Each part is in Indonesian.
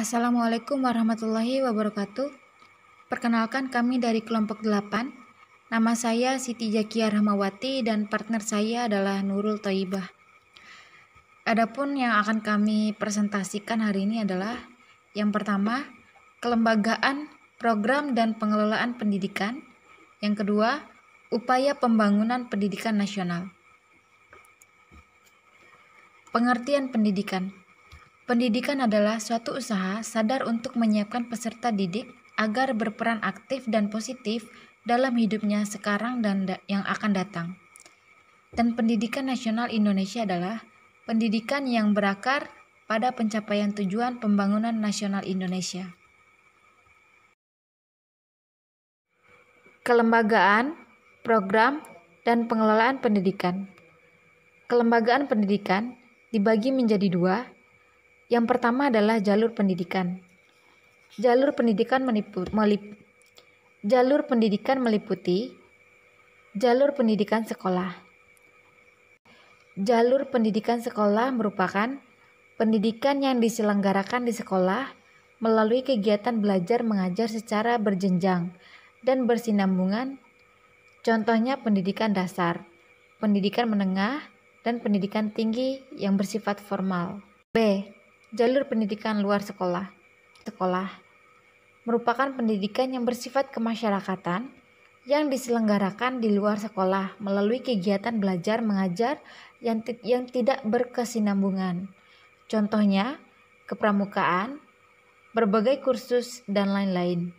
Assalamualaikum warahmatullahi wabarakatuh. Perkenalkan, kami dari kelompok 8. Nama saya Siti Zakia Rahmawati dan partner saya adalah Nurul Thaibah. Adapun yang akan kami presentasikan hari ini adalah yang pertama, kelembagaan, program dan pengelolaan pendidikan. Yang kedua, upaya pembangunan pendidikan nasional. Pengertian pendidikan. Pendidikan adalah suatu usaha sadar untuk menyiapkan peserta didik agar berperan aktif dan positif dalam hidupnya sekarang dan yang akan datang. Dan pendidikan nasional Indonesia adalah pendidikan yang berakar pada pencapaian tujuan pembangunan nasional Indonesia. Kelembagaan, program, dan pengelolaan pendidikan. Kelembagaan pendidikan dibagi menjadi dua. Yang pertama adalah jalur pendidikan. Jalur pendidikan meliputi jalur pendidikan sekolah. Jalur pendidikan sekolah merupakan pendidikan yang diselenggarakan di sekolah melalui kegiatan belajar mengajar secara berjenjang dan bersinambungan. Contohnya pendidikan dasar, pendidikan menengah, dan pendidikan tinggi yang bersifat formal. B. Jalur pendidikan luar sekolah. Sekolah merupakan pendidikan yang bersifat kemasyarakatan yang diselenggarakan di luar sekolah melalui kegiatan belajar mengajar yang tidak berkesinambungan. Contohnya, kepramukaan, berbagai kursus, dan lain-lain.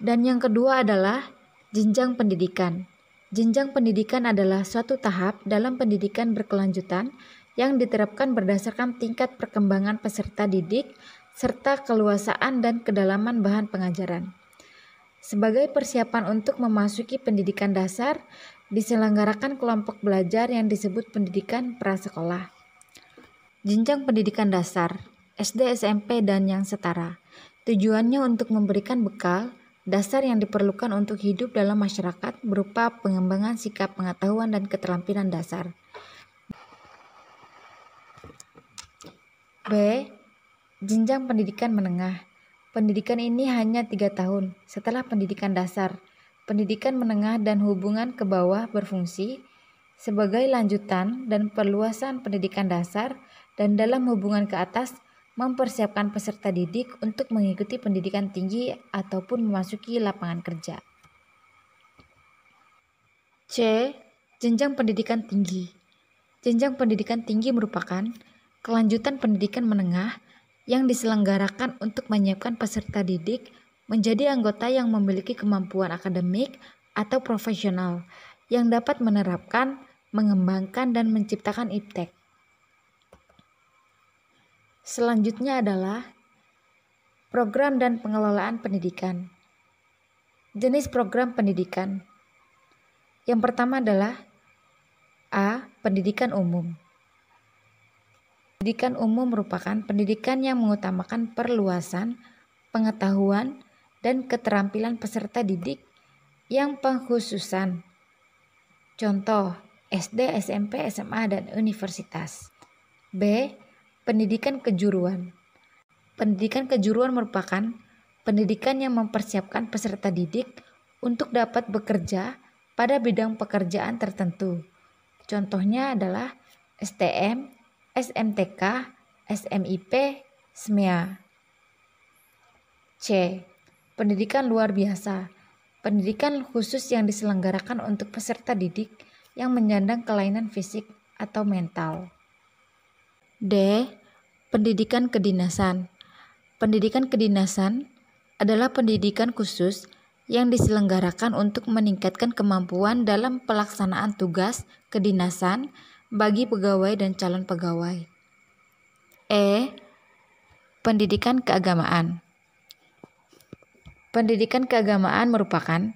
Dan yang kedua adalah jenjang pendidikan. Jenjang pendidikan adalah suatu tahap dalam pendidikan berkelanjutan yang diterapkan berdasarkan tingkat perkembangan peserta didik serta keluasaan dan kedalaman bahan pengajaran. Sebagai persiapan untuk memasuki pendidikan dasar, diselenggarakan kelompok belajar yang disebut pendidikan prasekolah. Jenjang pendidikan dasar, SD, SMP, dan yang setara. Tujuannya untuk memberikan bekal dasar yang diperlukan untuk hidup dalam masyarakat berupa pengembangan sikap pengetahuan dan keterampilan dasar. B. Jenjang pendidikan menengah. Pendidikan ini hanya 3 tahun setelah pendidikan dasar. Pendidikan menengah dan hubungan ke bawah berfungsi sebagai lanjutan dan perluasan pendidikan dasar dan dalam hubungan ke atas mempersiapkan peserta didik untuk mengikuti pendidikan tinggi ataupun memasuki lapangan kerja. C. Jenjang pendidikan tinggi. Jenjang pendidikan tinggi merupakan kelanjutan pendidikan menengah yang diselenggarakan untuk menyiapkan peserta didik menjadi anggota yang memiliki kemampuan akademik atau profesional yang dapat menerapkan, mengembangkan, dan menciptakan iptek. Selanjutnya adalah program dan pengelolaan pendidikan. Jenis program pendidikan. Yang pertama adalah A. Pendidikan umum. Pendidikan umum merupakan pendidikan yang mengutamakan perluasan, pengetahuan, dan keterampilan peserta didik yang pengkhususan. Contoh, SD, SMP, SMA, dan universitas. B. Pendidikan kejuruan. Pendidikan kejuruan merupakan pendidikan yang mempersiapkan peserta didik untuk dapat bekerja pada bidang pekerjaan tertentu. Contohnya adalah STM, SMTK, SMIP, SMEA. C. Pendidikan luar biasa. Pendidikan khusus yang diselenggarakan untuk peserta didik yang menyandang kelainan fisik atau mental. D. Pendidikan kedinasan. Pendidikan kedinasan adalah pendidikan khusus yang diselenggarakan untuk meningkatkan kemampuan dalam pelaksanaan tugas kedinasan bagi pegawai dan calon pegawai. E. Pendidikan keagamaan. Pendidikan keagamaan merupakan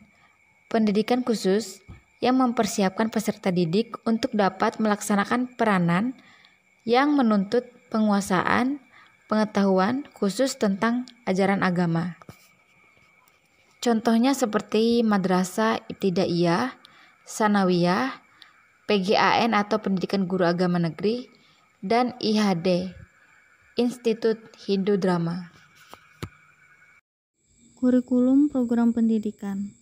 pendidikan khusus yang mempersiapkan peserta didik untuk dapat melaksanakan peranan yang menuntut penguasaan pengetahuan khusus tentang ajaran agama. Contohnya seperti madrasah ibtidaiyah, sanawiyah, PGAN atau pendidikan guru agama negeri, dan IHD. Institut Hindu-Drama. Kurikulum program pendidikan.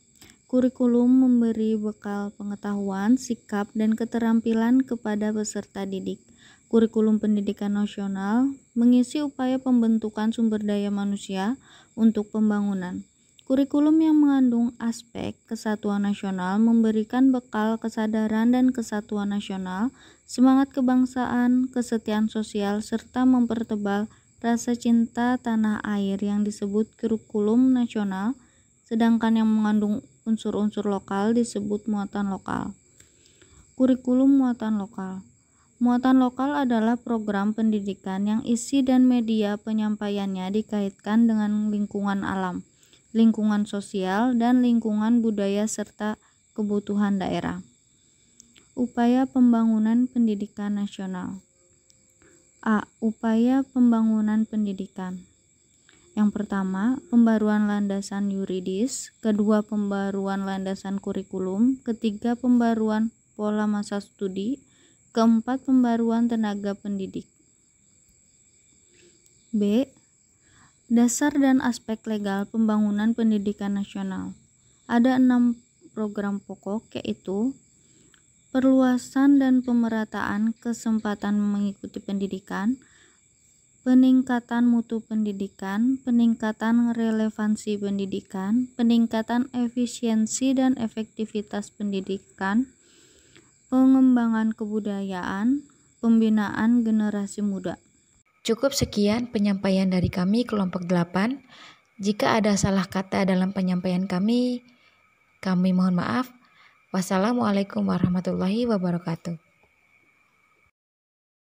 Kurikulum memberi bekal pengetahuan, sikap, dan keterampilan kepada peserta didik. Kurikulum pendidikan nasional mengisi upaya pembentukan sumber daya manusia untuk pembangunan. Kurikulum yang mengandung aspek kesatuan nasional memberikan bekal kesadaran dan kesatuan nasional, semangat kebangsaan, kesetiaan sosial, serta mempertebal rasa cinta tanah air yang disebut kurikulum nasional, sedangkan yang mengandung unsur-unsur lokal disebut muatan lokal. Kurikulum muatan lokal. Muatan lokal adalah program pendidikan yang isi dan media penyampaiannya dikaitkan dengan lingkungan alam, lingkungan sosial, dan lingkungan budaya serta kebutuhan daerah. Upaya pembangunan pendidikan nasional. A. Upaya pembangunan pendidikan. Yang pertama, pembaruan landasan yuridis, kedua, pembaruan landasan kurikulum, ketiga, pembaruan pola masa studi, keempat, pembaruan tenaga pendidik. B. Dasar dan aspek legal pembangunan pendidikan nasional. Ada 6 program pokok, yaitu perluasan dan pemerataan kesempatan mengikuti pendidikan, peningkatan mutu pendidikan, peningkatan relevansi pendidikan, peningkatan efisiensi dan efektivitas pendidikan, pengembangan kebudayaan, pembinaan generasi muda. Cukup sekian penyampaian dari kami kelompok 8. Jika ada salah kata dalam penyampaian kami mohon maaf. Wassalamualaikum warahmatullahi wabarakatuh.